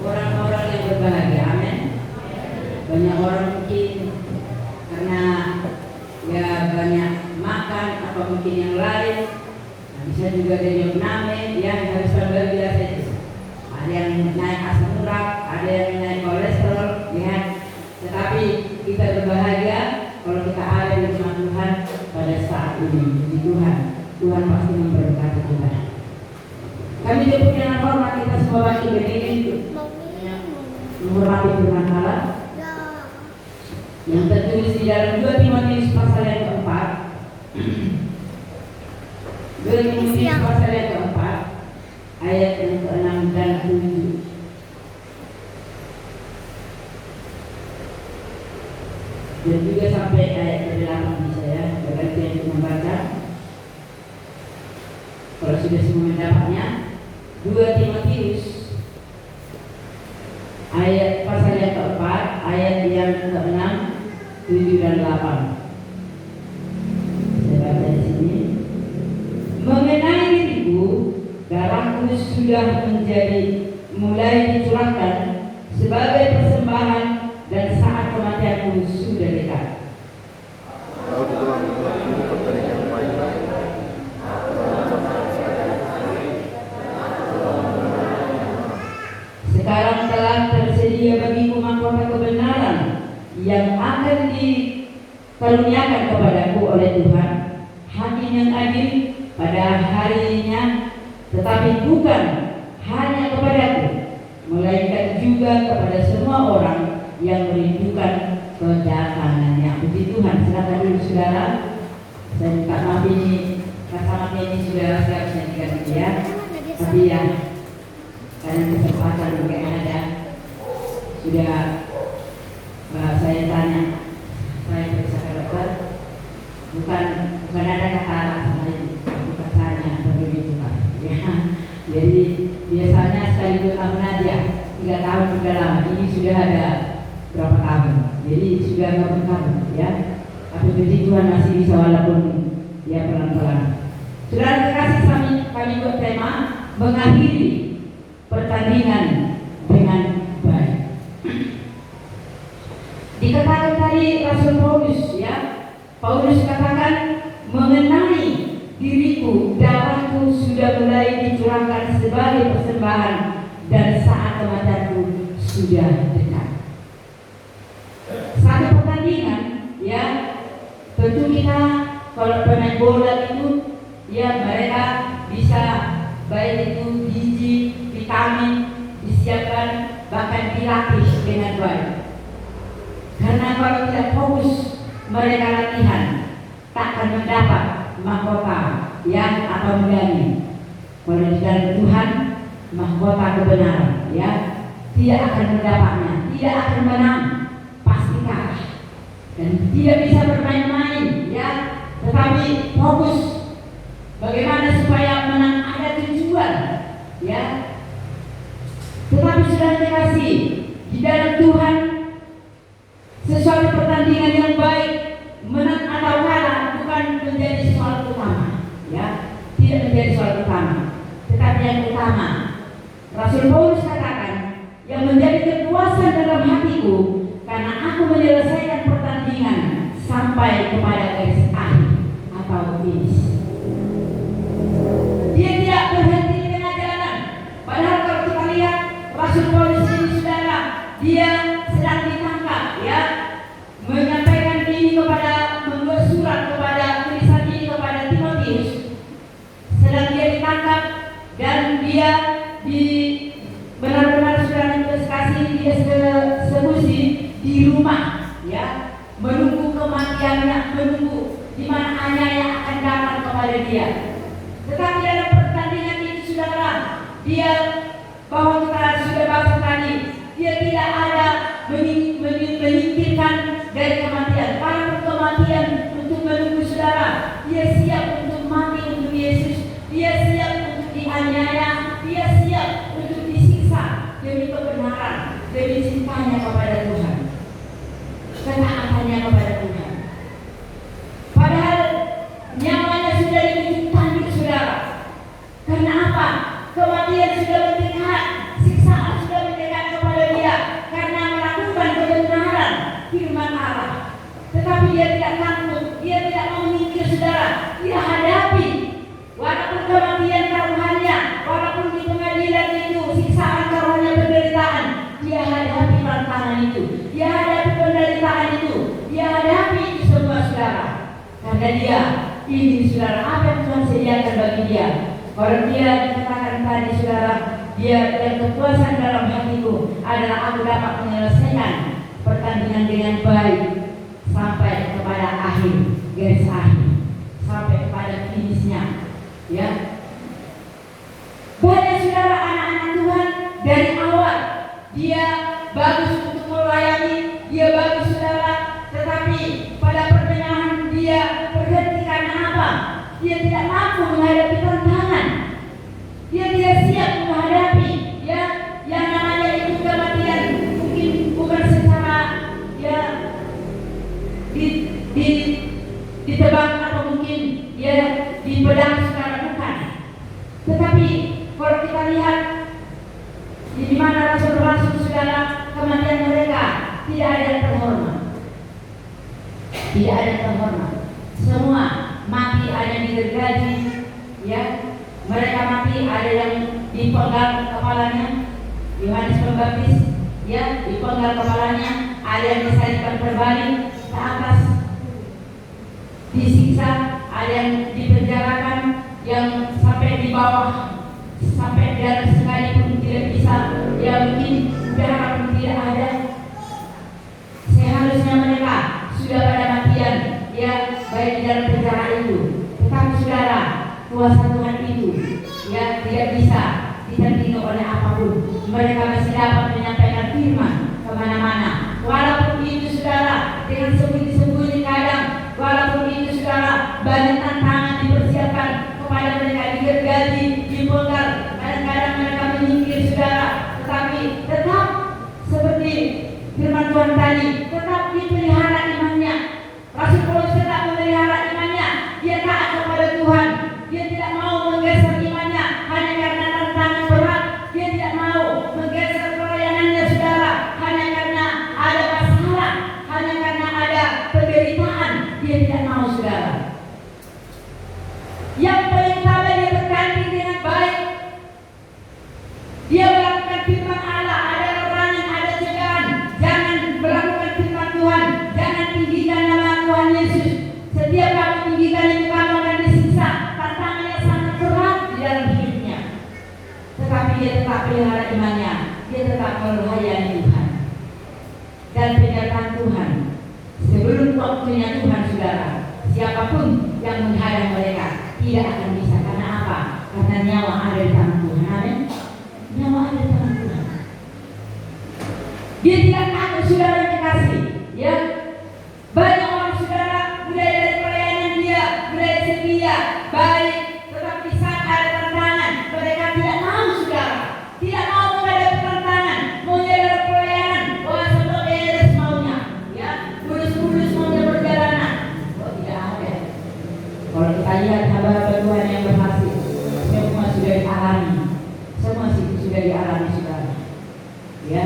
orang-orang yang berbahagia. Amin. Banyak orang mungkin karena ya banyak makan atau mungkin yang lain. Nah, bisa juga dari namen yang harus berbahagia saja. Ada yang naik asam urat, ada yang naik kolesterol, ya. Tetapi kita berbahagia kalau kita ada di rumah Tuhan pada saat ini. Di Tuhan pasti memberkati kita. Kami diberi dengan hormat kita semua bagi berdiri menghormati firman Allah yang tertulis di dalam 2 Timotius pasal yang keempat. 2 Timotius pasal yang keempat ayat yang ke-6 dan 7. Dan juga sampai ayat ke-8 bisa ya. Berarti yang membaca. Kalau sudah semua mendapatnya, 2 Timotius ayat pasal yang keempat ayat yang ke-6, 7 dan 8. Saya baca di sini. Mengenai diriku, darahku sudah mulai dicurahkan sebagai persembahan dan saat kematianku sudah dekat. Sekarang telah tersedia bagiku mahkota kebenaran yang akan dikaruniakan kepadaku oleh Tuhan, Hakim yang adil pada harinya, tetapi bukan hanya kepadaku, melainkan juga kepada semua orang yang merindukan kedatangannya. Puji Tuhan. Silakan dulu saudara. Saya minta maaf ini kacamata ini sudah seharusnya diganti ya. Tapi ya karena kesempatan juga ada. Sudah saya tanya, saya periksa ke dokter. Bukan ada kata sama ini, bukan saya begitu Pak. Ya. Jadi biasanya sekali tahun aja 3 tahun sudah lama. Ini sudah ada berapa tahun, jadi sudah tahun ya. Tapi puji Tuhan masih bisa walaupun ya pelan-pelan. Saudara terkasih, kami buat tema mengakhiri pertandingan dengan baik. Dikatakan tadi Rasul Paulus ya, Paulus katakan mengenai diriku, darahku sudah mulai dicurahkan sebagai persembahan dan saat kematianku sudah dekat. Satu pertandingan ya, tentu kita kalau pemain bola itu ya mereka bisa baik itu gizi, vitamin disiapkan bahkan dilatih dengan baik. Karena kalau tidak fokus mereka latihan takkan mendapat mahkota yang atau medali. Kalau di dalam Tuhan mahkota kebenaran ya tidak akan mendapatnya, tidak akan menang. Dan tidak bisa bermain-main ya, tetapi fokus bagaimana supaya menang, ada tujuan ya. Tetapi sudah dikasih di dalam Tuhan sesuatu pertandingan yang baik, menang atau kalah bukan menjadi soal utama ya, tidak menjadi soal utama. Tetapi yang utama, Rasul Paulus katakan yang menjadi kepuasan dalam hatiku karena aku menyelesaikan pertandingan sampai kepada garis akhir atau finish. Dia tidak berhenti di tengah jalan. Padahal kalau kita lihat Rasul Paulus ini saudara, dia sedang ditangkap ya, menyampaikan ini kepada, membuat surat kepada, tulisan ini kepada Timotius. Sedang dia ditangkap dan dia benar-benar sudah dikasih dia sebusi di rumah ya, menunggu kematiannya, menunggu di mana aniaya akan datang kepada dia. Tetapi dalam pertandingan ini saudara, dia bahwa kita sudah bahas tadi, dia tidak ada menyingkirkan dari kematian. Para kematian untuk menunggu saudara, dia siap untuk mati untuk Yesus, dia siap untuk dianiaya, dia siap untuk disiksa demi kebenaran, demi cintanya kepada Tuhan, ketaatannya kepada Tuhan. Padahal nyawanya sudah ditunjuk tanduk saudara. Karena apa? Kematian sudah mendekat, siksaan sudah mendekat tantangan itu, dia hadapi penderitaan itu, dia hadapi itu semua saudara. Karena dia ini saudara, apa yang Tuhan sediakan bagi dia. Kalau dia dikatakan tadi saudara, dia yang kepuasan dalam hatiku adalah aku dapat menyelesaikan pertandingan dengan baik sampai kepada akhir, garis akhir, sampai kepada finishnya. Ya, banyak saudara anak-anak Tuhan dari awal dia bagus untuk melayani, dia bagus saudara, tetapi pada pertengahan dia berhenti karena apa? Dia tidak mampu menghadapi tantangan, dia tidak siap menghadapi ya yang namanya itu kematian. Mungkin bukan secara ya ditebak atau mungkin ya di pedang secara bukan, tetapi kalau kita lihat di mana rasul-rasul saudara, kematian mereka tidak ada yang terhormat, tidak ada yang terhormat, semua mati. Ada yang digergaji, ya mereka mati, ada yang dipenggal kepalanya, Yohanes Pembaptis ya dipenggal kepalanya, ada yang disalibkan terbalik ke atas, disiksa, ada yang dipenjarakan, yang sampai di bawah, sampai dalam sekalipun tidak bisa, ya mungkin darah pun tidak ada. Seharusnya mereka sudah pada matian, ya baik di dalam penjara itu. Tetapi saudara, kuasa Tuhan itu ya tidak bisa ditandingi oleh apapun. Mereka masih dapat menyampaikan firman kemana-mana. Walaupun itu saudara dengan sembunyi-sembunyi kadang, walaupun itu saudara banyak tantangan dipersiapkan kepada mereka, digergaji, dipenggal, kadang-kadang mereka menyingkir saudara, tetapi tetap seperti firman Tuhan tadi, tetap dipelihara imannya. Rasul Paulus tetap memelihara imannya, dia taat kepada Tuhan, dia tidak mau menggeser imannya hanya karena tantangan berat, dia tidak mau menggeser pelayanannya saudara hanya karena ada masalah, hanya karena ada penderitaan, dia tidak mau saudara. Yang paling utama dia berganti dengan baik, dia melakukan firman Allah, ada larangan, ada cegahan, jangan melakukan firman Tuhan, jangan tinggikan nama Tuhan Yesus. Setiap kamu tinggikan itu kamu akan disiksa, tantangan yang sangat berat di dalam hidupnya. Tetapi dia tetap pelihara imannya, dia tetap melayani Tuhan dan penyertaan Tuhan. Sebelum waktunya Tuhan saudara, siapapun yang menghadang mereka tidak akan bisa. Karena apa? Karena nyawa ada di tangan Tuhan. Amin. Nyawa ada di tangan Tuhan. Dia tidak takut saudara yang dikasih. Ya, banyak orang saudara budaya dari pelayanan dia, budaya setia, baik, tetapi saat ada tantangan mereka tidak mau saudara, tidak mau menghadapi tantangan, mau jalan pelayanan, wah semua beres maunya, ya, mulus-mulus maunya perjalanan. Oh tidak ada. Kalau kita lihat hamba-hamba Tuhan yang berhasil, semua sudah dialami, semua sudah dialami saudara. Ya,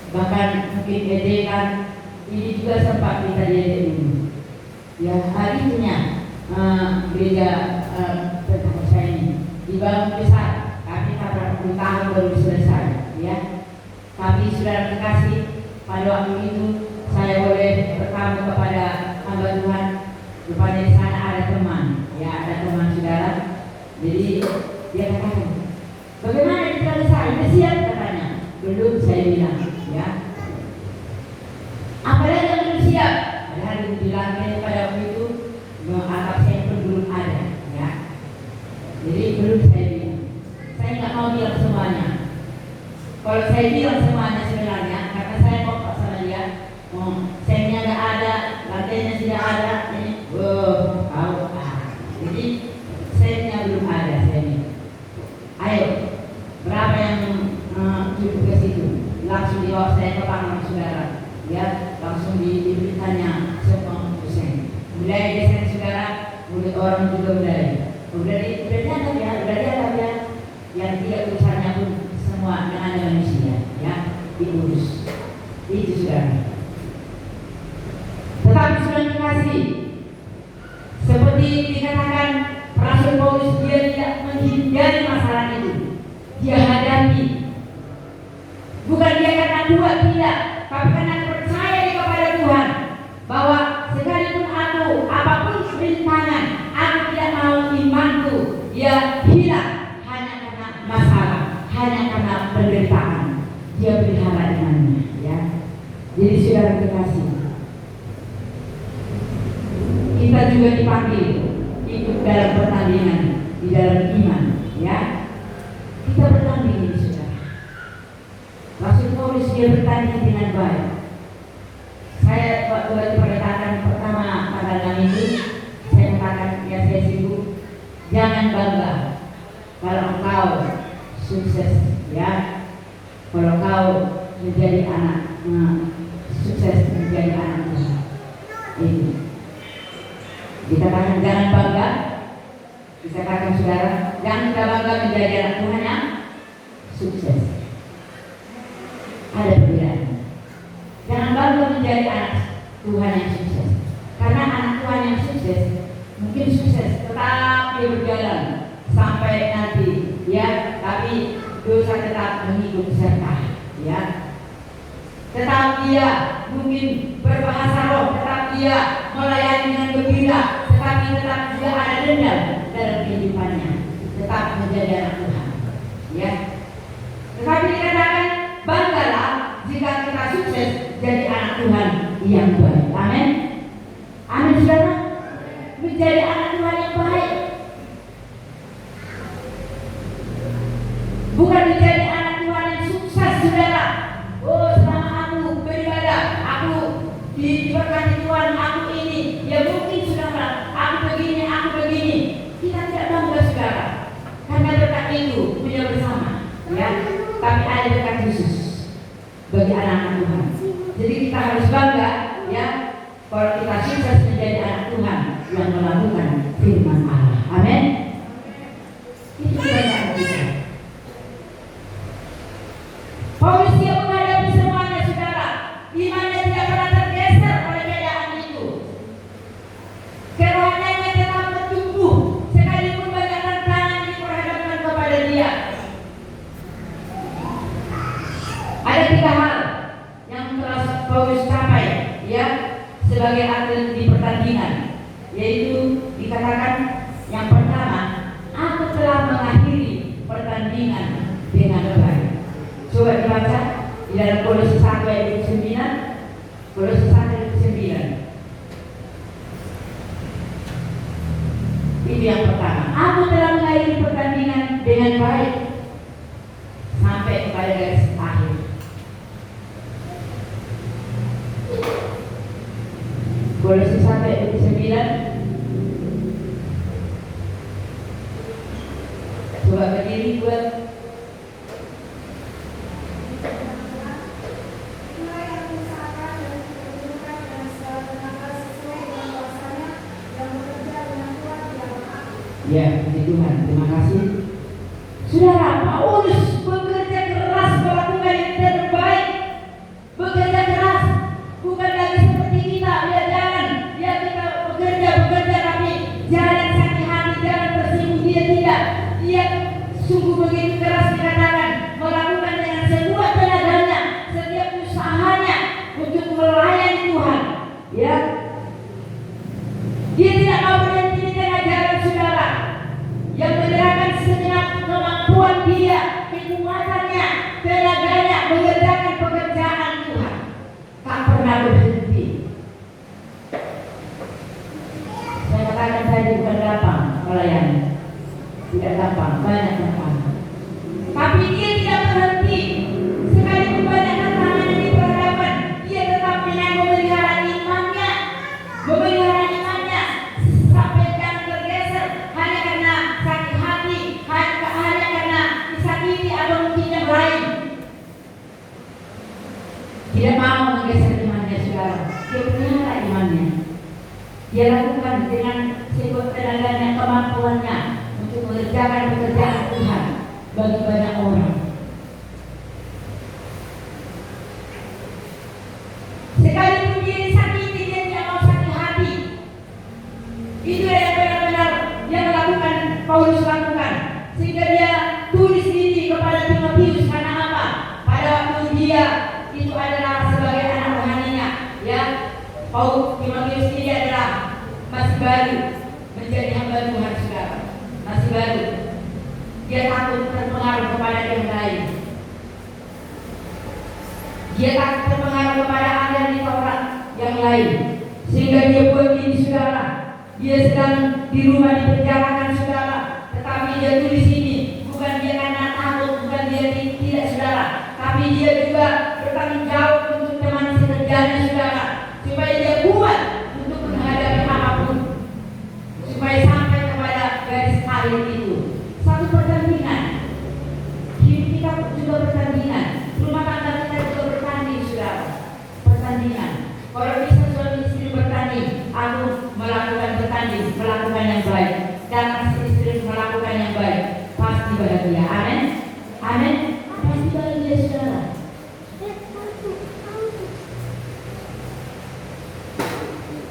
bahkan mungkin ejekan ini juga sempat kita diejek dulu. Ya, akhirnya gereja Pentekosta ini dibangun besar, tapi tak 40 tahun baru selesai. Ya, tapi saudara terkasih, pada waktu itu saya boleh bertamu kepada hamba Tuhan. Rupanya di sana ada teman, ya ada teman saudara. Jadi dia katakan, bagaimana kita selesai? Sudah siap katanya. Belum, saya bilang, ya. Apalagi yang belum siap? Padahal dibilangnya pada waktu itu atap saya pun belum ada, ya. Jadi belum, saya bilang. Saya nggak mau bilang semuanya. Kalau saya bilang semuanya sebenarnya, karena saya kompak sama dia, sengnya nggak ada, lantainya tidak ada, ini, jadi sengnya belum ada, sengnya. Ayo, berapa yang cukup ke situ? Langsung dibawa saya ke panggung saudara, ya, langsung diberikannya semua seng. Mulai desain saudara, mulut orang juga mulai. Udah dianggap ya, yang tidak urusannya pun semua dengan manusia, ya, diurus. Itu saudara. Tetapi sudah dikasih, seperti dikatakan Rasul Paulus, dia tidak menghindari masalah itu, dia hadapi. Bukan dia kata kuat, tidak. Tapi karena percaya kepada Tuhan, bahwa sekalipun aku apapun rintangan, aku tidak mau imanku ya hilang hanya karena masalah, hanya karena penderitaan. Dia pelihara imannya, ya. Jadi saudara terkasih, kita juga dipanggil ikut dalam pertandingan di dalam iman, ya. Kita bertanding ini, saudara. Rasul Paulus dia bertanding dengan baik. Saya waktu pendekatan pertama tanggal 6 itu, saya katakan ya saya sibuk, jangan bangga kalau engkau sukses, ya. Kalau engkau menjadi anak sukses menjadi anak Tuhan, ini kita katakan jangan bangga. Bisa katakan saudara, jangan kita bangga menjadi anak Tuhan yang sukses. Ada perbedaan. Jangan bangga menjadi anak Tuhan yang sukses, karena anak Tuhan yang sukses mungkin sukses tetap dia berjalan sampai nanti, ya, tapi dosa tetap mengikut serta, ya. Tetap dia mungkin berbahasa roh, tetap dia melayani dengan gembira, tetapi tetap juga ada dendam dalam kehidupannya, tetap menjadi anak Tuhan, ya. Tetapi dikatakan banggalah jika kita sukses jadi anak Tuhan yang baik. Amin. Amin, saudara. Menjadi anak Tuhan yang baik, bukan menjadi anak Tuhan yang sukses, saudara. Oh, selama aku beribadah, aku diberkati Tuhan, aku ini, ya mungkin saudara, aku begini. Kita tidak bangga, saudara, karena berkat itu punya bersama, ya. Tapi ada berkat khusus bagi anak-anak Tuhan. Jadi kita harus bangga, ya, kalau kita sukses menjadi anak Tuhan yang melakukan firman Allah. Amin. Itu kebanyakan kita. Paulus dia menghadapi semuanya, saudara. Imannya tidak pernah tergeser oleh keadaan itu. Kerohaniannya tetap bertumbuh sekalipun banyak tantangan yang diperhadapkan kepada dia. Ada 3 hal yang telah Paulus capai, ya, sebagai atlet di pertandingan, yaitu dikatakan yang pertama, aku telah mengakhiri pertandingan dengan baik. Coba dibaca di dalam Kolose 1 ayat 9. Kolose 1 ayat 9. Ini yang pertama. Aku telah mengakhiri pertandingan dengan baik sampai kepada garis akhir. Kolose 1 ayat 9. Coba berdiri buat. Ya, puji Tuhan, terima kasih. Saudara, Paulus bekerja keras melakukan yang terbaik. Bekerja keras, bukan lagi seperti kita, dia jalan, dia kita bekerja, tapi jalan sakit hati, jalan tersinggung, dia tidak. Dia sungguh begitu keras dikatakan, melakukan dengan sekuat tenaganya, setiap usahanya untuk melayani Tuhan, ya. Dia tidak mau berhenti di tengah jalan, saudara, yang menyerahkan segenap kemampuan dia, kekuatannya, tenaganya mengerjakan pekerjaan Tuhan. Tak pernah berhenti. Saya katakan saja bukan gampang melayani, tidak gampang, banyak tantangan. Tapi dia tidak berhenti. Sekalipun banyak tantangan yang diperhadapkan, dia tetap dengan memelihara imannya, sampai jangan tergeser hanya karena sakit hati, hanya karena disakiti atau mungkin yang lain. Tidak mau menggeser imannya, saudara. Dia pelihara imannya. Dia lakukan dengan sekuat tenaganya, kemampuannya untuk mengerjakan pekerjaan Tuhan bagi banyak orang. Sekalipun dia disakiti, dia tidak mau sakit hati. Itu yang benar-benar yang melakukan Paulus lakukan, sehingga dia tulis ini kepada Timotius. Karena apa? Pada waktu dia itu masih baru menjadi hamba Tuhan saudara, masih baru. Dia takut terpengaruh kepada yang lain. Dia takut terpengaruh kepada aliran di Taurat yang lain, sehingga dia buat ini saudara. Dia sedang di rumah dipenjarakan saudara, tetapi dia tulis ini bukan dia karena takut, bukan dia tidak saudara, tapi dia juga bertanggung jawab untuk teman sekerjanya saudara, supaya dia kuat untuk menghadapi apapun, supaya sampai kepada garis akhir itu. Satu pertandingan, hidup kita juga pertandingan, rumah tangga kita juga bertanding saudara, pertandingan. Kalau bisa suami istri bertanding, aku melakukan yang baik, dan istri melakukan yang baik, pasti bahagia. Amin, amin, pasti bahagia saudara.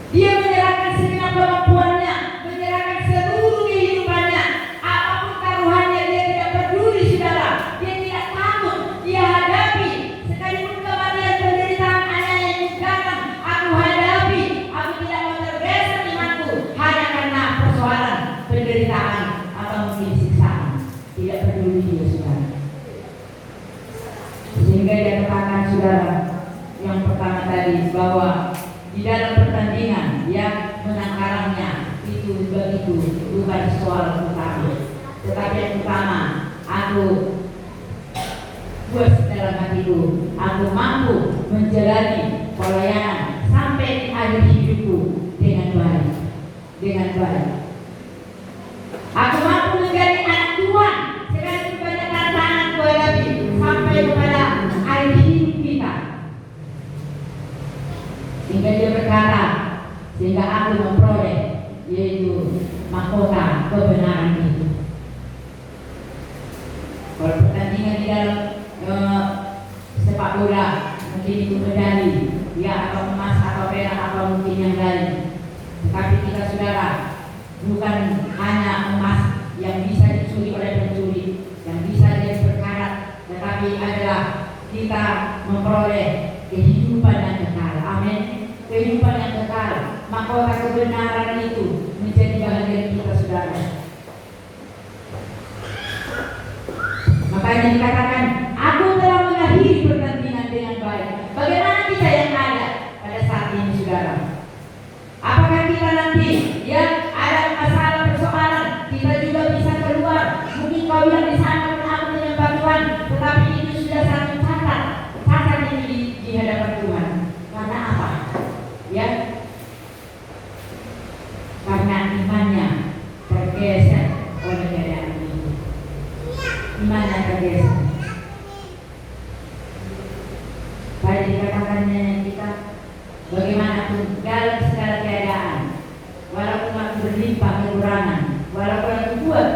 Dia menyerahkan segenap kemampuannya, menyerahkan seluruh kehidupannya, apapun taruhannya dia tidak peduli saudara. Dia tidak takut, dia hadapi sekalipun kematian penderitaan anaknya yang datang. Aku hadapi, aku tidak mau tergeser imanku hanya karena persoalan penderitaan atau mungkin siksaan. Tidak peduli dia saudara. Sehingga dia katakan saudara yang pertama tadi bahwa di dalam pertandingan yang menang karangnya itu begitu bukan soal utama, tetapi yang utama aku buat dalam hatiku, aku mampu menjalani pelayanan sampai di akhir hidupku dengan baik, dengan baik. Aku mampu menjadi anak Tuhan sekalipun banyak tantangan ku hadapi sampai kepada akhir hidup kita. Sehingga dia berkata, sehingga aku memperoleh yaitu mahkota kebenaran itu. Kalau pertandingan di dalam sepak bola mungkin itu medali, ya atau emas atau perak atau mungkin yang lain. Tetapi kita saudara bukan hanya emas yang bisa dicuri oleh pencuri, yang bisa jadi berkarat, tetapi adalah kita memperoleh kehidupan yang kekal. Amin. Kehidupan yang kekal, mahkota kebenaran itu menjadi bahagian kita saudara. Makanya dikatakan, aku telah mengakhiri pertandingan dengan baik. Bagaimana kita yang ada pada saat ini saudara? Apakah kita nanti ya ada masalah persoalan, kita juga bisa keluar? Mungkin kau bilang di sana aku menyembah Tuhan, tetapi itu sudah satu cacat ini di hadapan Tuhan. Karena apa? Ya, karena imannya tergeser oleh keadaan itu. Imannya tergeser. Baik dikatakannya kita bagaimanapun dalam segala keadaan, walaupun aku berlimpah kekurangan, walaupun aku kuat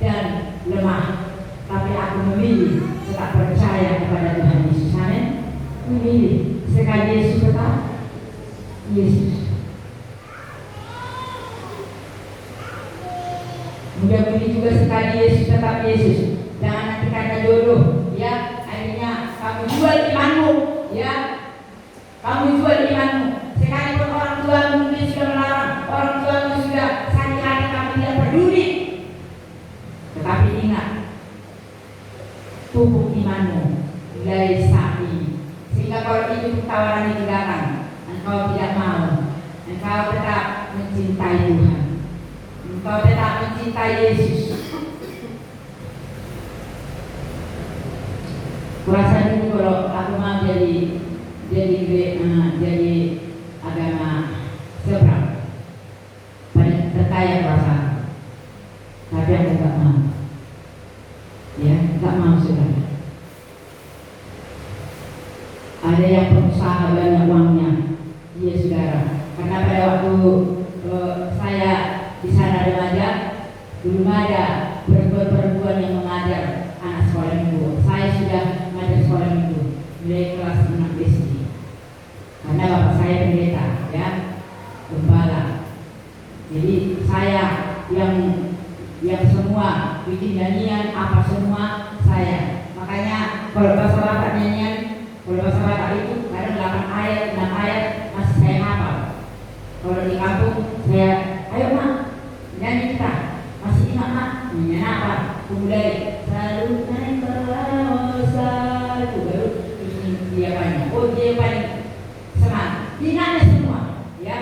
dan lemah, tapi aku memilih tetap percaya kepada Tuhan Yesus. Amin. Memilih sekali Yesus tetap Yesus. Mudah-mudahan juga sekali Yesus tetap Yesus. Jangan nanti karena jodoh, ya akhirnya kamu jual imanmu, ya kamu jual imanmu. Sekalipun orang tua mungkin sudah melarang, orang tua sudah sakit hati, kamu tidak peduli. Tetapi ingat, pupuk imanmu dari saat ini, sehingga kalau itu tawaran itu datang, engkau tidak mau, engkau tetap mencintai Tuhan, engkau tetap mencintai Yesus. Kurasa itu kalau aku mau jadi agama seberang, paling terkaya kurasa, tapi aku tak mau, ya tak mau saudara. Ada yang pengusaha banyak uangnya, iya saudara. Karena pada waktu saya di sana remaja, belum ada perempuan yang mengajar anak sekolah minggu. Saya sudah mengajar sekolah minggu mulai kelas 6 SD. Karena bapak saya pendeta, ya, gembala. Jadi saya yang semua bikin nyanyian apa semua saya. Makanya kalau bahasa bapak nyanyian, kalau bahasa bapak itu kadang 8 ayat, 6 ayat masih saya hafal. Kalau di kampung saya, ayo Pemuda selalu naik bawah satu baru dia paling, dia paling semangat. Dinanya semua, ya.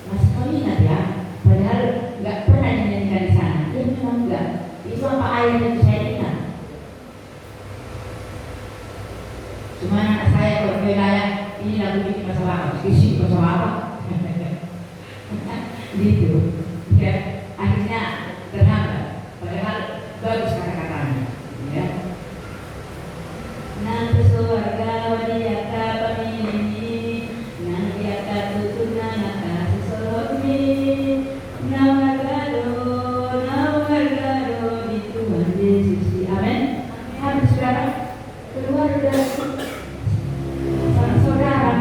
Masih kau ingat ya? Padahal nggak pernah dinyanyikan di sana. Ya memang enggak. Itu apa ayat itu saya ingat. Cuma anak saya kalau wilayah ini lagu bikin masalah, isi masalah apa? Gitu. Ya, akhirnya terhambat. Padahal bagus kata-katanya, ya. Nanti surga wadiyaka pamini, nanti akan tutuna naka sesormi, nawargado di Tuhan Yesus. Amin. Harus saudara keluarga saudara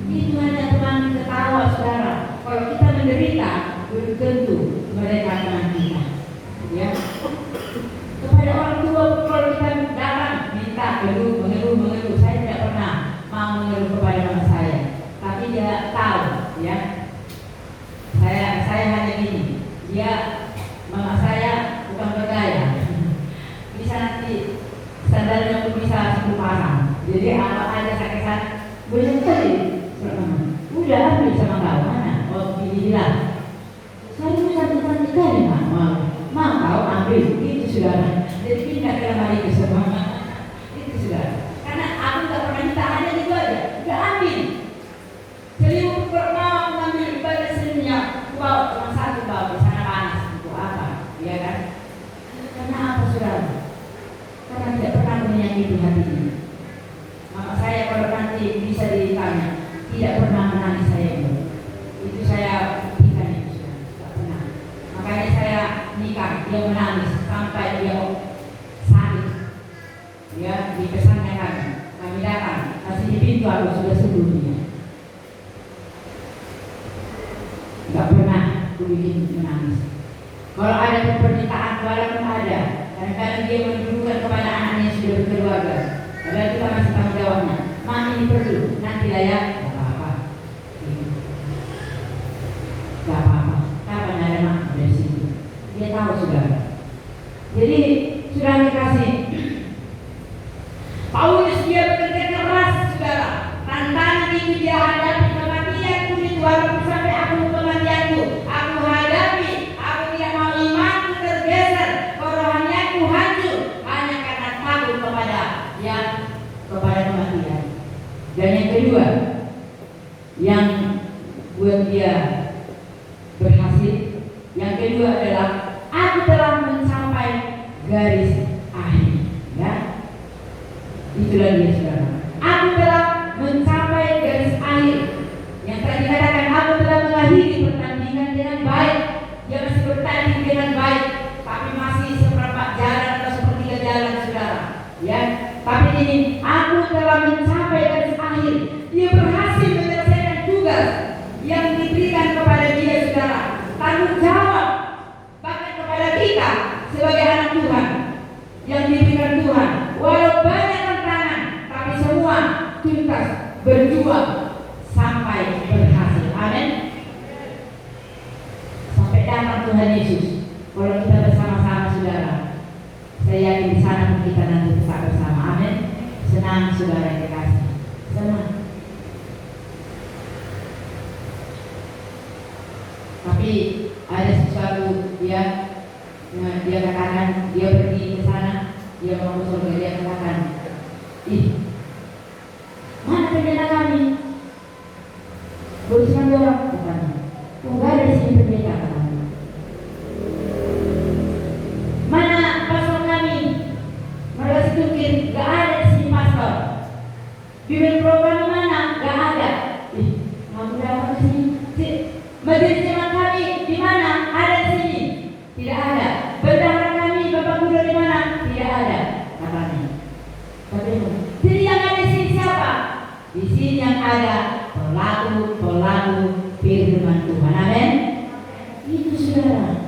itu hanya teman ketawa saudara. Kalau kita menderita, belum tentu mereka teman kita. Ya, kepada orang tua kalau kita datang minta mengeluh, saya tidak pernah mau mengeluh kepada mama saya, tapi dia tahu, ya, saya hanya gini, mama saya bukan bergaya, bisa nanti sandalnya pun bisa 10 pasang, jadi apa ada sakit boleh sekali, udah ambil sama kau mana, bilang, saya bisa cantik kali mau kau ambil itu sudah, jadi pindah ke lemari itu semua itu sudah, karena aku tak pernah minta hanya itu aja, udah ambil selimut mau mengambil ibadah selimutnya, bawa cuma satu bawa di sana panas untuk apa, ya kan? Karena apa sudah? Karena tidak pernah menyakiti hatinya. Mama saya kalau nanti bisa ditanya, tidak pernah menangis saya itu saya buktikan itu sudah, tidak pernah. Makanya saya nikah, dia menangis sampai dia sakit. Ya, dipesannya kami datang, masih di pintu aku sudah sebelumnya. Tidak pernah aku bikin menangis. Kalau ada permintaan, walaupun ada, kadang-kadang dia menunjukkan kepada anaknya yang sudah berkeluarga. Padahal kita masih tanggung jawabnya. Mak ini perlu, nanti lah ya, tidak apa-apa. Tidak apa-apa. Kapan ada mak dari situ? Dia tahu sudah. Jadi sudah dikasih. Paulus dia bekerja keras, saudara. Tantangan itu dia hadapi kematianku itu walaupun sampai aku kematianku. Aku hadapi. Aku tidak mau imanku tergeser, kerohanianku hancur hanya karena takut kepada kematian. Dan yang kedua, yang buat dia berhasil, yang kedua adalah aku telah mencapai garis akhir. Ya, itulah dia saudara. Aku telah mencapai garis akhir. Yang tadi katakan aku telah mengakhiri pertandingan dengan baik. Dia masih bertanding dengan baik, tapi masih seperempat jalan atau sepertiga jalan saudara. Ya, tapi ini aku telah mencapai garis akhir. Dia berhasil menyelesaikan tugas yang diberikan kepada dia saudara. Tanggung jawab bahkan kepada kita sebagai anak Tuhan yang diberikan Tuhan. Walau banyak tantangan, tapi semua tuntas berjuang sampai berhasil. Amin. Sampai datang Tuhan Yesus. Kalau kita bersama-sama saudara, saya yakin di sana pun kita nanti bisa bersama. Amin. Senang saudara yang dikasih. Senang. Tapi ada sesuatu dia katakan, dia pergi ke sana, dia mau ke surga, dia katakan, mana pendeta kami? Boleh cuma 2 orang katanya. Enggak ada di sini pendeta katanya. Mana pastor kami? Mereka setukir, enggak ada di sini pastor. Bibir program mana? Enggak ada. Kamu dapat di sini? Majelis jemaat kami di mana? Ada di sini? Tidak ada. Bendahara kami, Bapak Guru di mana? Tidak ada. Katanya. Jadi yang ada di sini siapa? Di sini yang ada pelaku firman Tuhan. Amin. Itu saudara.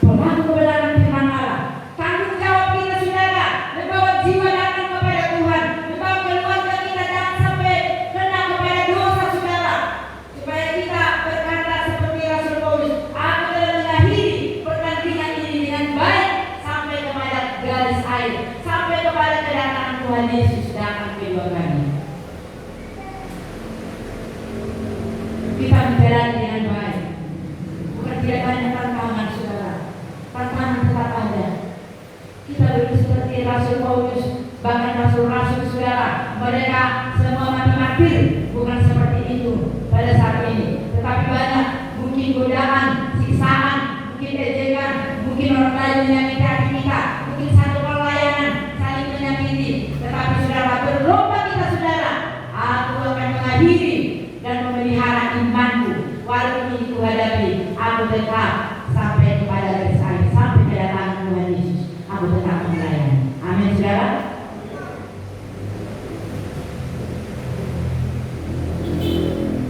Pelaku kebenaran firman Allah. Tanggung jawab kita saudara, membawa jiwa datang kepada Tuhan, membawa keluarga kita jangan sampai kena kepada dosa saudara, supaya kita berkata seperti Rasul Yesus datang kedua kali. Kita menjalani dengan baik. Bukan tidak banyak tantangan, saudara. Tantangan tetap ada. Kita begitu seperti Rasul Paulus, bahkan Rasul-Rasul, saudara. Mereka semua mati-mati. Bukan seperti itu pada saat ini. Tetapi banyak mungkin godaan, siksaan, mungkin ejekan, mungkin orang lain menyakiti hati kita, mungkin satu pelayanan saling menyakiti. Tetapi saudara, berlomba kita, saudara. Aku akan mengakhiri dan memelihara imanku. Walaupun itu hadapi, aku tetap sampai kepada garis akhir, sampai kedatangan Tuhan Yesus. Aku tetap melayani. Amin, saudara.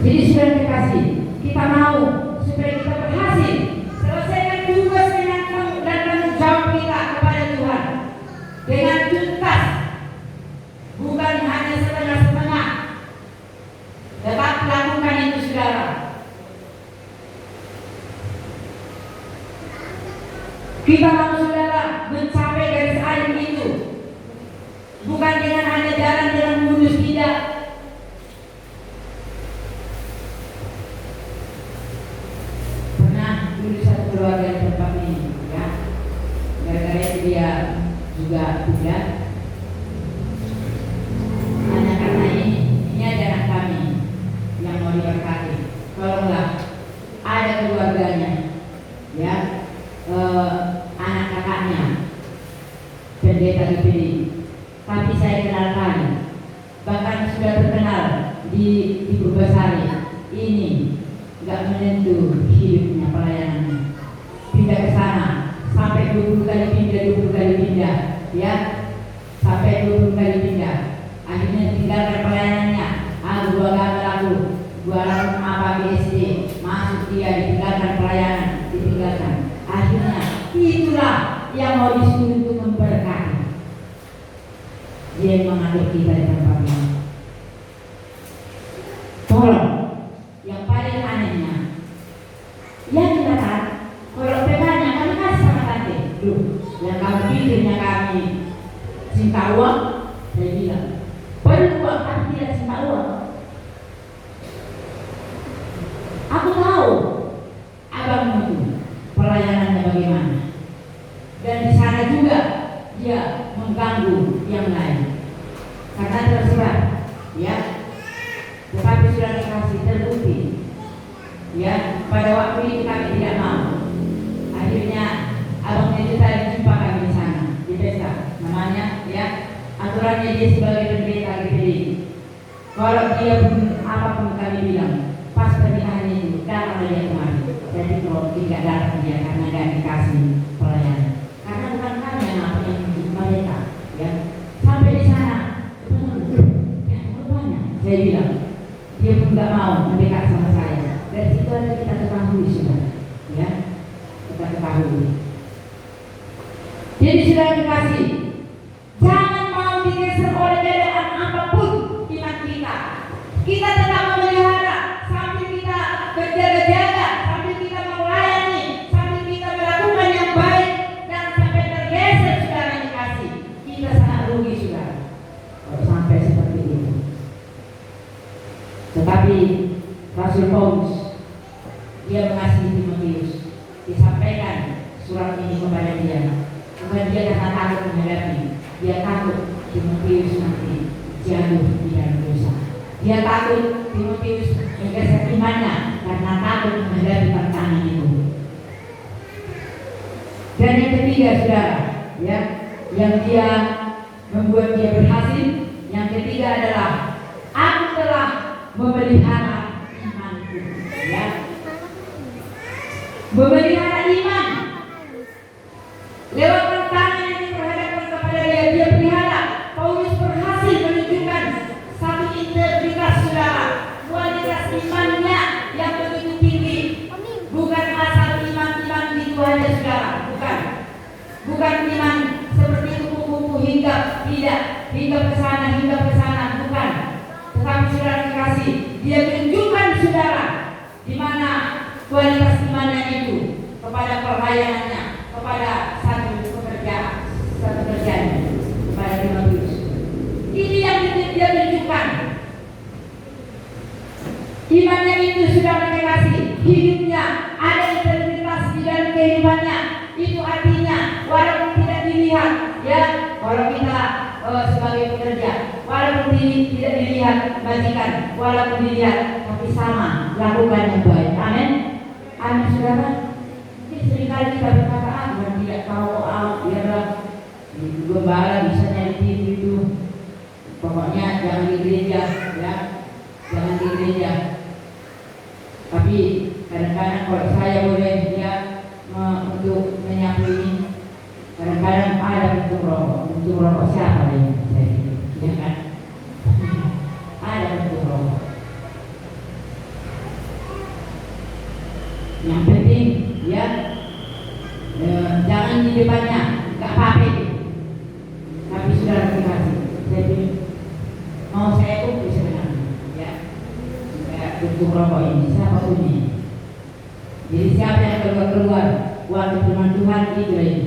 Jadi saudara dikasih, kita mau supaya kita berhasil selesaikan tugas dengan dan tanggung jawab kita kepada Tuhan dengan tuntas, bukan hanya setengah-setengah. Tetap lakukan itu, saudara. Kita mau, saudara, mencapai garis akhir itu, bukan dengan hanya jalan dengan mulus, tidak. Dulu satu keluarga di tempat ini, ya, gara-gara dia juga tidak. Hanya karena ini ada anak kami yang mau diberkati. Tolonglah, ada keluarganya, ya, anak kakaknya pendeta dipilih, tapi saya kenalkan, bahkan sudah terkenal di Purbasari. Ini nggak menentu hidupnya, pelayanannya, pindah ke sana sampai 20 kali pindah, ya, sampai 20 kali pindah. Akhirnya tinggalkan pelayanannya. Gua gagal aku, gua langsung apa BSD, masuk dia, ditinggalkan pelayanan, ditinggalkan. Akhirnya itulah yang mau disuruh untuk memberkati. Dia mengatur kita di tempat ini. Tolong. Yang paling anehnya, yang kita tahu, kalau pegannya kami kasih sama tante, yang kamu pikirnya kami cinta uang, saya bilang, perlu uang, tapi tidak cinta uang. Aku tahu abangmu itu pelayanannya bagaimana, dan di sana juga dia mengganggu yang lain, karena terserah, ya. Tetapi sudah dikasih terbukti, ya, pada waktu itu kami tidak mau. Akhirnya abangnya itu tadi jumpa kami di sana di pesta, namanya, ya, aturannya dia sebagai pendeta GPD. Kalau dia pun apapun kami bilang, pas pernikahan itu datang dia kemari. Jadi kalau tidak datang dia karena tidak dikasih pelayanan, karena bukan kami yang ngapain mereka, ya. Sampai di sana, ya, banyak. Saya bilang, dia pun nggak mau mendekat sama saya. Dari situ aja kita ketahui, sudah, ya, kita ketahui. Jadi sudah dikasih, jangan mau digeser oleh godaan apapun iman kita. Kita tetap memelihara sambil kita berjaga-jaga, sambil kita melayani, sambil kita melakukan yang baik, dan sampai tergeser, saudara dikasih. Kita sangat rugi, saudara, kalau sampai seperti itu. Tetapi Rasul Paulus, dia mengasihi Timotius, disampaikan surat ini kepada dia. Bukan dia karena takut menghadapi, dia takut Timotius nanti jatuh di dalam dosa. Dia takut Timotius menggeser imannya karena takut menghadapi tantangan itu. Dan yang ketiga, saudara, ya, yang dia membuat dia berhasil, yang ketiga adalah aku telah memelihara imanku, ya, memelihara iman lewat tantangan yang diperhadapkan kepada dia pelihara. Paulus berhasil menunjukkan satu integritas, saudara, kualitas imannya yang begitu tinggi. Bukan asal iman gitu aja, saudara, bukan iman seperti kupu-kupu hinggap, tidak, hinggap ke sana, bukan. Tetapi saudara dikasih, dia tunjukkan, saudara, di mana kualitas imannya itu kepada pelayanannya, kepada satu pekerjaan kepada Timotius. kehidupannya. Itu artinya walaupun tidak dilihat, ya, kalau kita sebagai pekerja, walaupun tidak dilihat majikan, walaupun dilihat, tapi sama lakukan yang baik. Amin. Amin, saudara. Jadi seringkali kita berkata, Tuhan tidak tahu, biarlah gembala misalnya di TV itu, pokoknya jangan di gereja, ya, jangan di gereja. Tapi kadang-kadang kalau saya boleh untuk menyapu ini, kadang-kadang ada bentuk rokok siapa ini? Ya kan? Ada bentuk rokok. Yang penting, ya, jangan di depannya, nggak apa-apa itu. Tapi sudah dikasih. Jadi mau saya tuh sebenarnya, ya, kayak bentuk rokok ini, siapa punya? Jadi siapa yang keluar waktu firman Tuhan itu ini.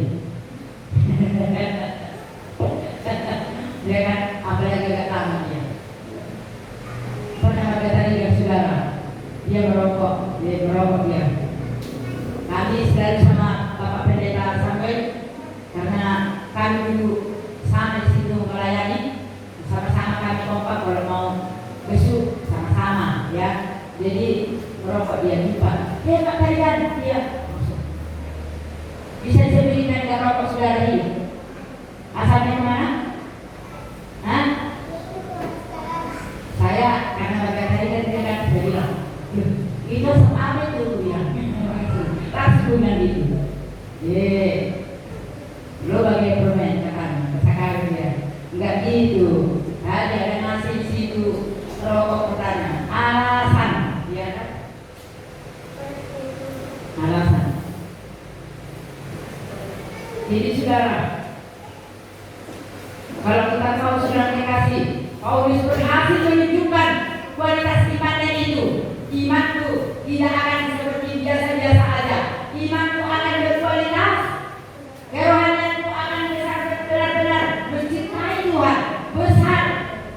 Ya kan, apalagi agak lama dia. Pernah berkata dengan saudara, dia merokok dia. Kami selalu sama Bapak Pendeta sampai karena kami dulu sama di situ melayani, sama-sama kami kompak kalau mau besuk sama-sama, ya. Jadi merokok dia lupa. Pak Tarian, dia bisa diberikan dengan rokok saudara ini. Asalnya kemana? Hah? Saya karena bagian tadi kan dia kan sudah bilang, itu apa itu bilang, langsung itu. Lo bagian permen kan, sekarang dia, enggak gitu. Ada nasi di situ, rokok pertanyaan, alasan, ya kan? Alasan. Jadi saudara, kalau kita tahu saudara dikasih, Paulus berhasil menunjukkan kualitas imannya itu. Imanku tidak akan seperti biasa-biasa aja. Imanku akan berkualitas. Kerohanianku akan benar-benar mencintai Tuhan, besar,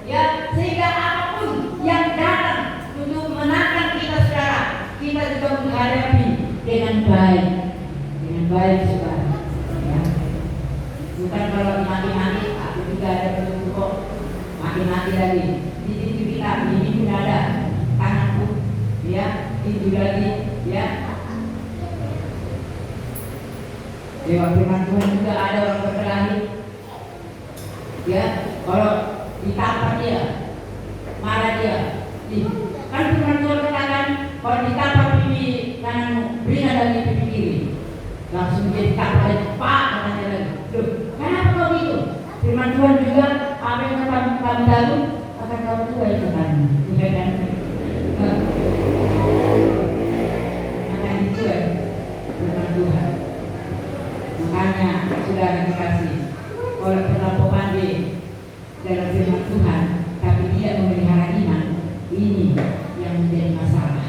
ya, sehingga apapun yang datang untuk menantang kita saudara, kita juga menghadapi dengan baik, saudara. Ya. Bukan kalau mati-mati, aku juga ada bentuk kok mati-mati lagi. Di situ kita ini pun ada tanganku, ya, itu lagi, ya. Dewa firman Tuhan juga ada orang berkelahi, ya. Kalau ditampar dia, marah dia, kan firman Tuhan katakan kalau ditampar pipi kananmu, berikan lagi pipi kiri. Langsung dia ditampar lagi, pak, katanya lagi. Loh, kenapa kau gitu? Firman Tuhan juga apa yang kamu tahu akan kamu tuai kan? Bukan kan? Akan dituai firman Tuhan. Makanya sudah dikasih oleh terlampau pandai dalam firman Tuhan, tapi dia memelihara iman, ini yang menjadi masalah.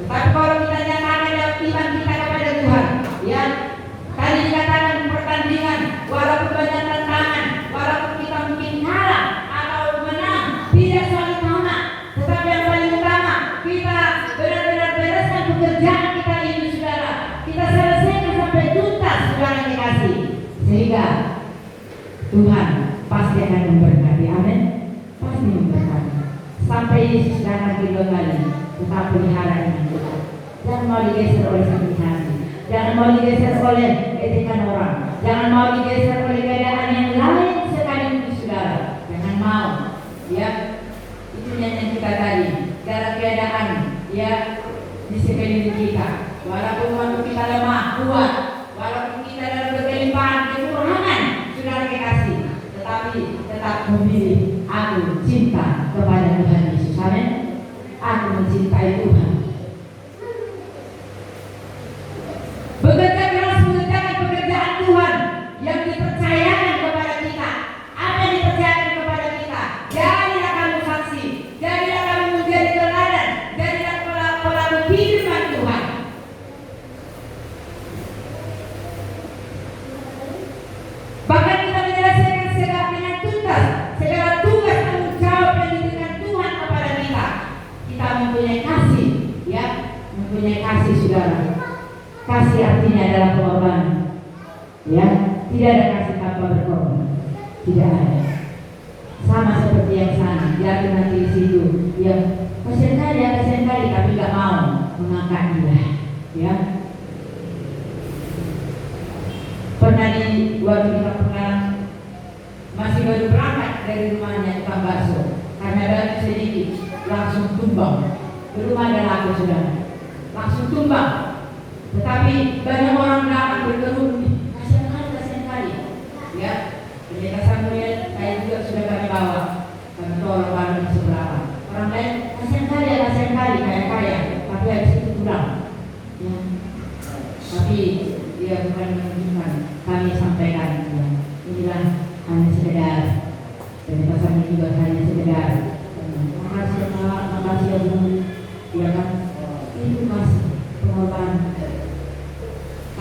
Tetapi kalau kita nyatakan iman kita kepada Tuhan, ya, tadi dikatakan pertandingan, walaupun banyak tantangan, walaupun kita mungkin kalah atau menang, tidak selalu sama. Tetapi yang paling utama, kita benar-benar bereskan pekerjaan kita ini, saudara. Kita selesaikan sampai tuntas, saudara yang dikasih, sehingga Tuhan pasti akan memberkati. Amin. Pasti memberkati. Sampai Yesus datang kedua kali, tetap pelihara iman kita. Jangan mau digeser oleh sensasi. Jangan mau digeser oleh ejekan orang. Jangan mau digeser oleh keadaan yang lain sekalipun, saudara. Jangan mau, ya. Itu yang kita tadi. Dalam keadaan, ya, di sekeliling kita. Walaupun waktu kita lemah, kuat. Walaupun kita dalam kegelimpahan, kekurangan, saudara dikasih. Tetapi tetap memilih, aku cinta kepada Tuhan Yesus. Amin. Aku mencintai Tuhan. Bekerja keras mengerjakan pekerjaan Tuhan yang dipercayakan kepada kita. Apa yang dipercayakan kepada kita? Jadilah kamu saksi, jadilah kamu menjadi teladan, jadilah pelaku firman Tuhan. Bahkan kita menyelesaikan dengan tuntas segala tugas tanggung jawab yang diberikan Tuhan kepada kita. Kita mempunyai kasih, ya, mempunyai kasih, saudara. kasih artinya adalah pengorbanan. Ya, tidak ada kasih tanpa berkorban. Tidak ada. Sama seperti yang sana, dia nanti di situ, dia kasihan kali, tapi nggak mau mengangkat dia. Ya, pernah di waktu kita pernah masih baru berangkat dari rumahnya tukang bakso, karena ada sedikit langsung tumbang. Belum ada laku sudah, langsung tumbang. Tetapi banyak orang datang berkeruh, kasihan kali. Ya, pendeta Samuel saya juga sudah kami bawa, kami tolong kami seberapa. Orang lain kasihan kali kaya, tapi habis itu pulang. Ya. Tapi dia bukan menunjukkan, kami sampaikan. Ya. Inilah hanya sekedar, pendeta Samuel juga hanya sekedar. Makasih Pak, makasih ya Bu. Ya kan, itu kasih pengorbanan.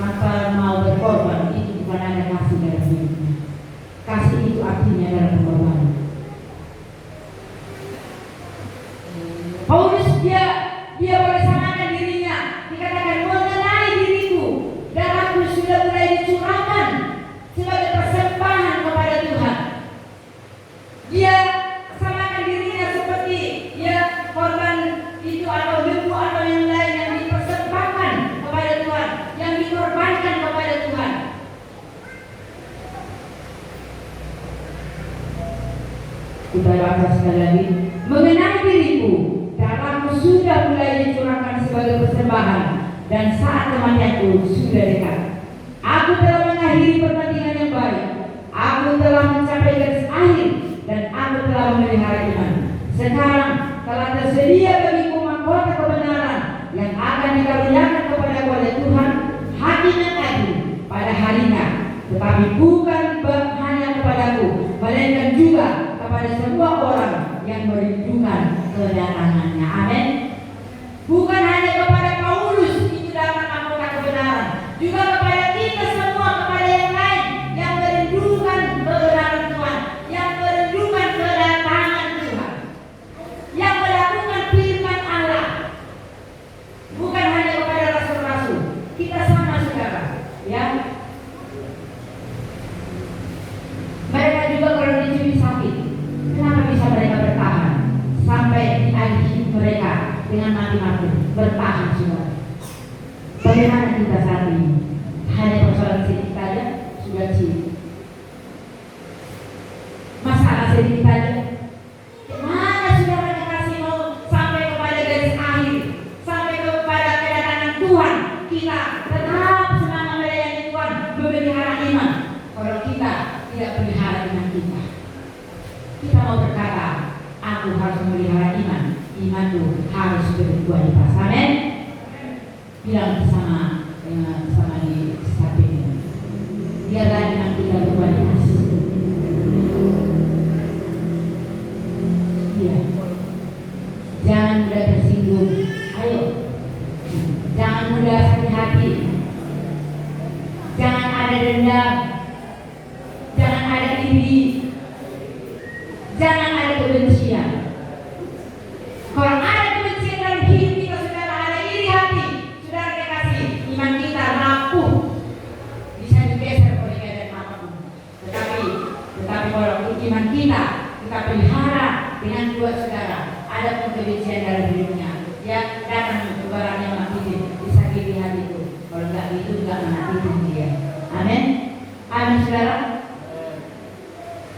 Tanpa mau berkorban itu bukan ada kasih dalam hidupnya. Kasih itu artinya adalah pengorbanan. Paulus dia bersamakan dirinya, dikatakan mengenai diriku, darahku sudah mulai dicurahkan sebagai persembahan kepada Tuhan. Dia samakan dirinya seperti ya korban itu atau lembu atau yang lain yang dipersembahkan kepada Tuhan, yang dikorbankan kepada Tuhan. Kita baca sekali lagi, mengenai diriku, darahku sudah mulai dicurahkan sebagai persembahan dan saat kematianku sudah dekat. Aku telah mengakhiri pertandingan yang baik, aku telah mencapai garis akhir dan aku telah memelihara iman. Sekarang telah tersedia bagiku mahkota kebenaran yang akan dikaruniakan kepada oleh Tuhan, Hakim yang adil pada harinya. Tetapi bukan hanya kepadaku, melainkan juga kepada semua orang yang merindukan kedatangannya. Amin. Bukan hanya kepada Paulus itu dapat mahkota kebenaran, juga kepada kita semua, kepada yang lain yang merindukan kebenaran Tuhan, yang merindukan kedatangan Tuhan, yang melakukan firman Allah. Bukan hanya kepada rasul-rasul, kita sama saudara, ya. Mereka juga kalau dicuri sakit, kenapa bisa mereka bertahan sampai di akhir hidup mereka dengan mati-mati bertahan saudara? Bagaimana kita saat ini? Hanya persoalan sedikit saja sudah ciut. Masalah sedikit saja. Mana saudara dikasih mau sampai kepada garis akhir, sampai kepada kedatangan Tuhan, kita tetap semangat melayani Tuhan, memelihara iman. Kalau kita tidak pelihara iman kita mau berkata, aku harus memelihara iman. Iman itu harus berkualitas. Amin. Bilang sama di samping, biarlah iman kita berkualitas. Iya. Jangan mudah tersinggung. Ayo. Jangan mudah sakit hati. Jangan ada dendam. Jangan ada iri. Jangan ada kebencian. Kalau ada kebencian dalam hidup kita, saudara, ada iri hati, saudara kekasih, iman kita rapuh, bisa digeser oleh keadaan apapun. Tetapi kalau iman kita pelihara dengan dua saudara, ada pun kebencian dalam hidupnya, ya datang barang yang menyakiti, disakiti hati itu. Kalau enggak itu enggak menyakiti dia. Amin. Amin saudara.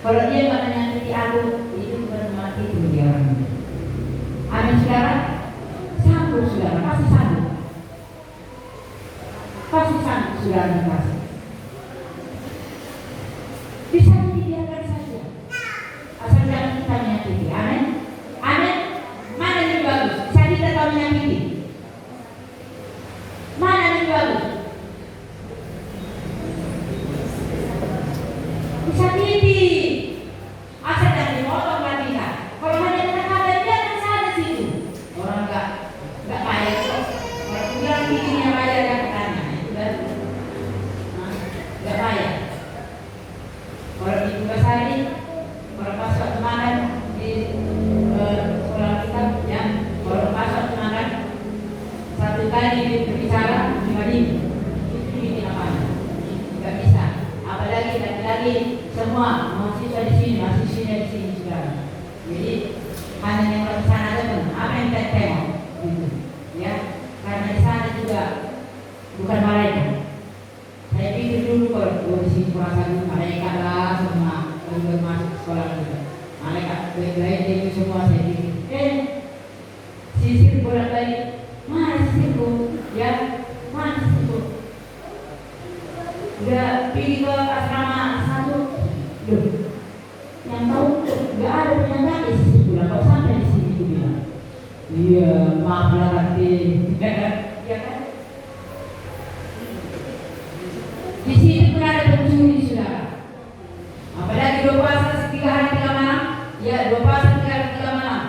Kalau dia enggak menyakiti aku, itu bukan menyakiti dia orang itu. Amin saudara. Sanggup saudara, pasti sanggup. Pasti sanggup saudara kasih. Bisa dibiarkan saja. Asal jangan kita menyakiti. Amin. Amin. Mana yang bagus? Saya tidak tahu menyakiti. Mana yang bagus? Disakiti. Asal jangan dipotong hati kita. Kalau hanya kata-kata dia kan salah situ. Orang enggak payah kok. Kalau bilang bikinnya payah dan katanya itu kan. Enggak payah. Kalau di Tugasari, kalau pas waktu makan di sekolah kita, ya, kalau pas waktu makan 1 kali berbicara 5.000. lagi semua mahasiswa di sini, mahasiswinya di sini saudara. Jadi hanya yang di sana aja apa yang kita tengok, gitu, ya. Karena di sana juga bukan malaikat. Saya pikir dulu kalau di sini puasa dulu malaikat lah semua baru masuk sekolah juga. Malaikat baik-baik itu semua saya pikir. Sisir bolak-balik, mana sisirku, ya, mana sisirku. Udah pergi ke asrama satu, loh, yang tahu nggak ada penyangga di sisi pulang, kok sampai di sini tuh bilang, iya maaf lah nanti, ya kan? Di sini pun ada pencuri saudara. Apalagi 2 puasa 3 hari 3 malam, ya 2 puasa 3 hari 3 malam.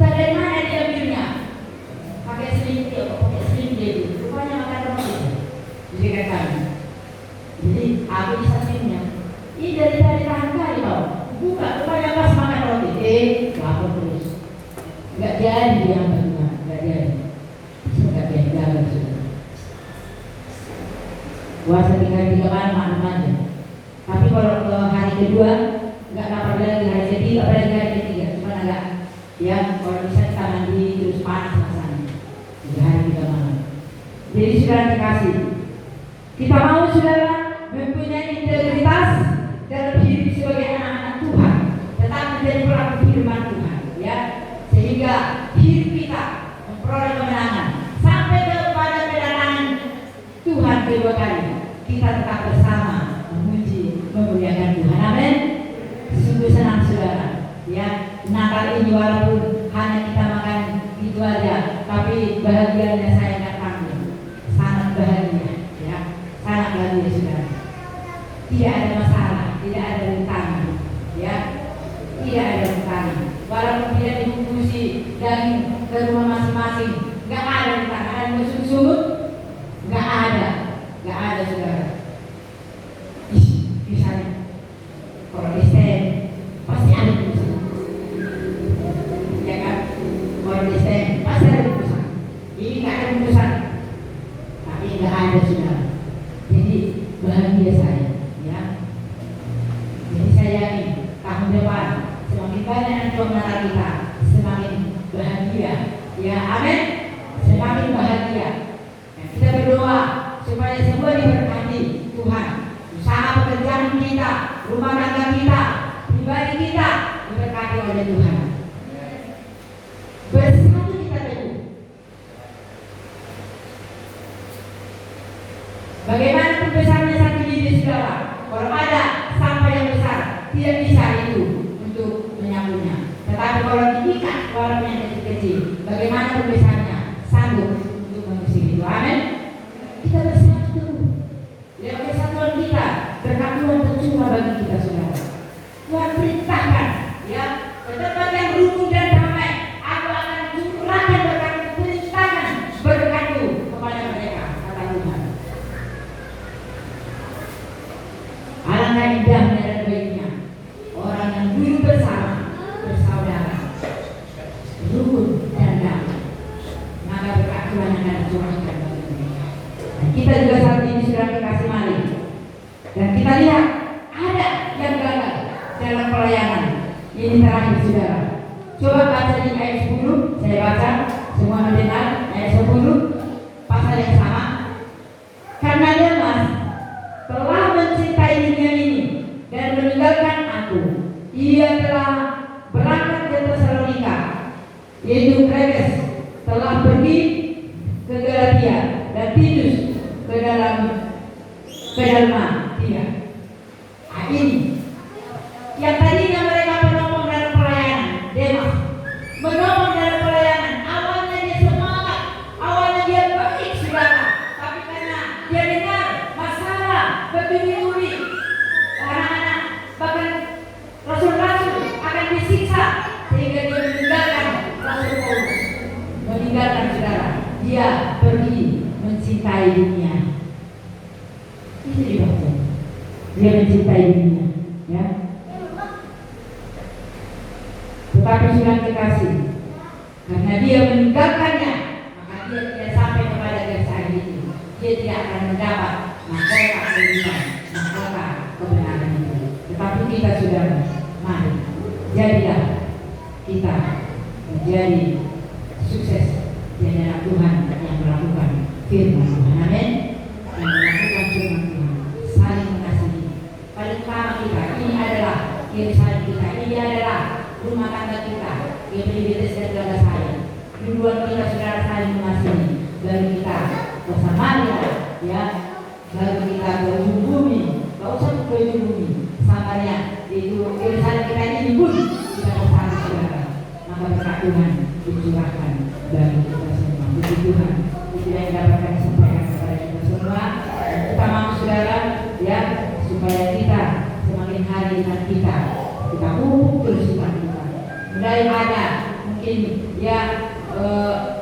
Dari mana diambilnya? Pakai selimut, pakai selimut, rupanya makan roti, jadi kami. Jadi habis hasilnya. Ini dari tahan kali tau. Buka, rupanya pas makan roti. Lapor terus. Gak jadi dia bagaimana, gak jadi. Gak jadi jalan sudah. Puasa 3 hari 3 malam maklum aja. Tapi kalau ke hari kedua nggak dapat lagi, hari ketiga apalagi hari ketiga cuma agak ya kalau bisa kita mandi terus panas rasanya. 3 hari 3 malam. Jadi saudara dikasih. Kita mau saudara mempunyai integritas dalam hidup sebagai anak-anak Tuhan, tetap menjadi pelaku firman Tuhan, ya, sehingga hidup kita memperoleh kemenangan sampai kepada kedatangan Tuhan kedua kali. Kita tetap bersama memuji memuliakan Tuhan. Amin. Sungguh senang saudara, ya, Natal ini walaupun hanya kita makan itu aja, tapi bahagianya saya datang, sangat bahagia, ya, sangat bahagia saudara. Tidak ada masalah, tidak ada rintangan, ya, tidak ada rintangan. Walaupun tidak dibungkusi daging ke rumah masing-masing, nggak ada rintangan. Ada musuh-musuh, nggak ada saudara. Misalnya, kalau Kristen pasti ada musuh, ya kan? Kalau Kristen pasti ada musuh. Ini nggak ada musuh, tapi nggak ada saudara. Jadi bahagia saya. Ya. Jadi saya yakin tahun depan semakin banyak yang mengenal kita, semakin bahagia. Ya, amin. Semakin bahagia. Ya, kita berdoa supaya semua diberkati Tuhan. Usaha pekerjaan kita, rumah tangga kita, pribadi kita diberkati oleh Tuhan. Bersatu kita teguh. Bagaimana besarnya satu biji saudara? Kalau ada sampah yang besar, tidak bisa itu untuk menyambungnya. Tetapi kalau diikat walaupun yang kecil-kecil, bagaimana besarnya sanggup untuk mengusir itu? Amin. Kita bersatu. Lewat kesatuan kita, berkat Tuhan tercurah bagi kita saudara. Tuhan perintahkan, ya, ke tempat yang rukun dan damai. Aku akan curahkan berkat perintahkan berkatku kepada mereka, kata Tuhan. Alangkah indahnya dan baiknya orang yang duduk bersama, bersaudara, rukun dan damai. Maka berkat Tuhan akan dicurahkan bagi mereka. Dan kita juga saat ini sudah dikasih mari. Dan kita lihat ada yang gagal dalam pelayanan. Ini terakhir saudara. Coba baca di ayat 10. Saya baca, semua mendengar ayat 10 pasal yang sama. Karena Demas telah mencintai dunia ini dan meninggalkan aku. Ia telah berangkat ke Tesalonika, yaitu Kresens telah pergi ke Galatia dan Titus ke Dalmatia. Ini yang tadinya mereka menolong dalam pelayanan. Demas menolong dalam pelayanan. Awalnya dia semangat, awalnya dia baik saudara, tapi karena dia dengar masalah berduri-duri, anak-anak bahkan rasul-rasul akan disiksa, sehingga dia meninggalkan Rasul Paulus, meninggalkan saudara. Dia pergi mencintai dunia. Itu dibaca. Dia mencintai dunia, ya. Tetapi sudah dikasih, karena dia meninggalkannya, maka dia tidak sampai kepada garis akhir itu. Dia tidak akan mendapat mahkota kehidupan, mahkota kebenaran itu. kita saudara, mari jadilah kita menjadi sukses jadi anak Tuhan yang melakukan firman Tuhan. Amin. Yang melakukan firman Tuhan, saling mengasihi. Paling utama kita, ini adalah kehidupan kita, ini adalah rumah tangga kita, kehidupan dan keluarga saya. Tujuan kita saudara saling mengasihi. Lalu kita bersama ya, lalu kita ke ujung bumi, gak usah ke ujung bumi. Sabarnya itu kehidupan kita ini pun kita bersama saudara. Maka berkat Tuhan dicurahkan bagi kita semua. Puji Tuhan, itu yang dapatkan sampaikan kepada kita semua. Dan kita mau saudara ya, supaya kita semakin hari dengan kita pupuk terus kita. Mulai ada mungkin ya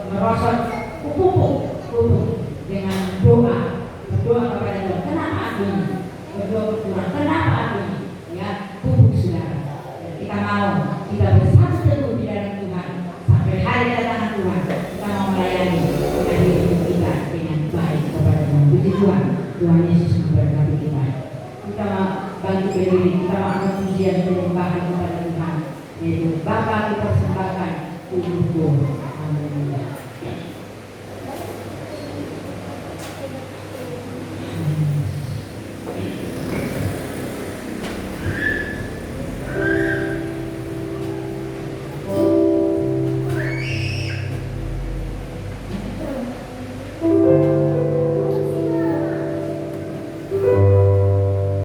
merosot pupuk dengan berdoa kepada Tuhan. Kenapa aku ini? Berdoa kepada Tuhan. Kenapa aku ini? Ya, pupuk saudara. Kita mau kita bersatu teguh di dalam Tuhan sampai hari kedatangan Tuhan. Kita mau melayani hidup kita dengan baik kepada Tuhan. Puji Tuhan, Tuhan Yesus memberkati kita. Kita mau bagi berdiri, kita mau angkat pujian penyembahan kepada Tuhan. Yaitu Bapa, kita persembahkan tubuhku